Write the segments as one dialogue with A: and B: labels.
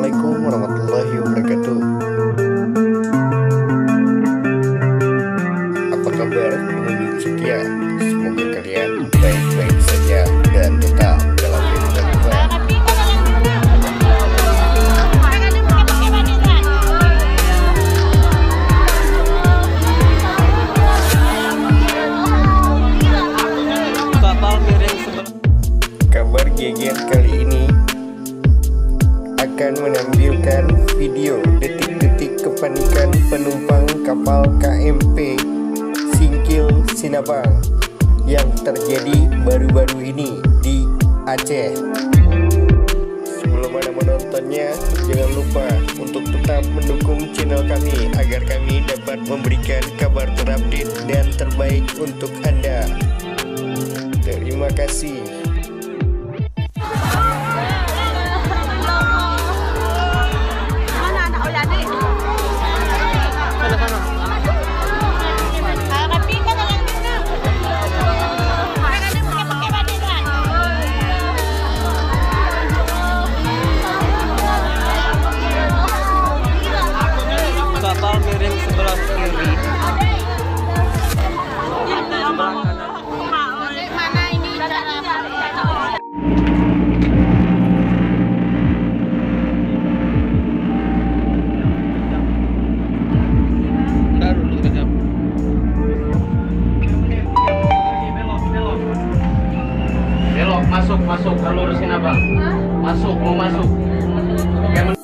A: Assalamualaikum warahmatullahi wabarakatuh. Apa kabar pengunjung setia? Semoga kalian baik-baik saja dan tetap dalam lindungan Tuhan. Kabar geger kali ini akan menampilkan video detik-detik kepanikan penumpang kapal KMP Singkil Sinabang yang terjadi baru-baru ini di Aceh. Sebelum Anda menontonnya, jangan lupa untuk tetap mendukung channel kami agar kami dapat memberikan kabar terupdate dan terbaik untuk Anda. Terima kasih.
B: Kapal miring sebelah kiri.
C: Mana ini?
B: Belok, masuk, lurusin abang. Masuk, mau masuk. Jangan.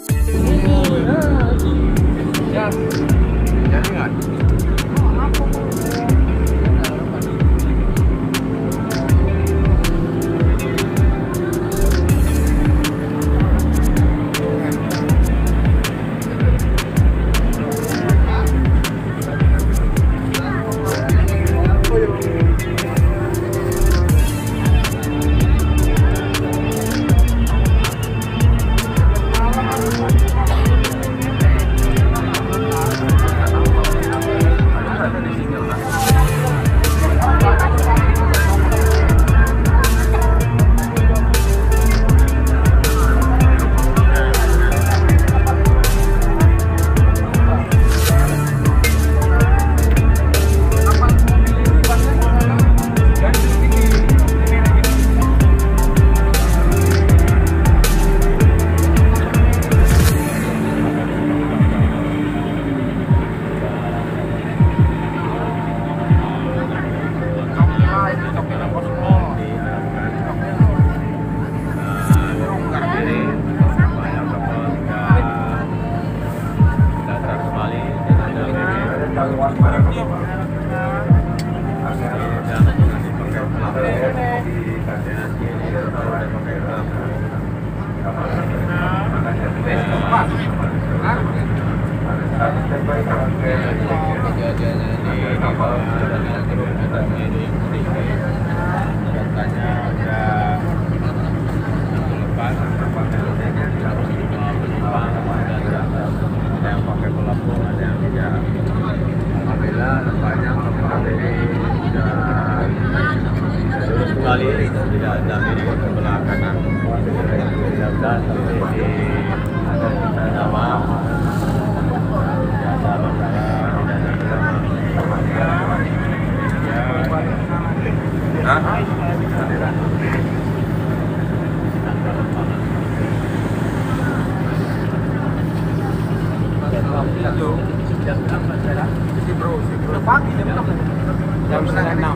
B: Kali tidak ada miring sebelah kanan. Dan nama jam setengah 6.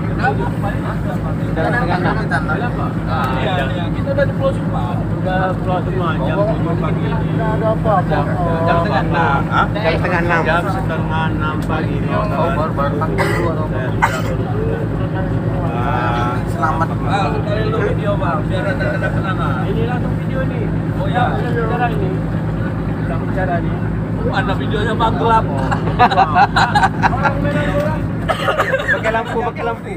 B: Kita udah di Pulau Sumba. Udah Pulau Sumba jam 7 pagi. Jam setengah 6. Jam setengah 6 pagi.
C: Baru tanggal dulu atau
B: selamat.
C: Dari lu video bang, biar ada kenangan.
B: Ini langsung video nih.
C: Oh ya,
B: bicara ini. Sedang bicara nih.
C: Ada videonya bang gelap.
B: Pakai lampu.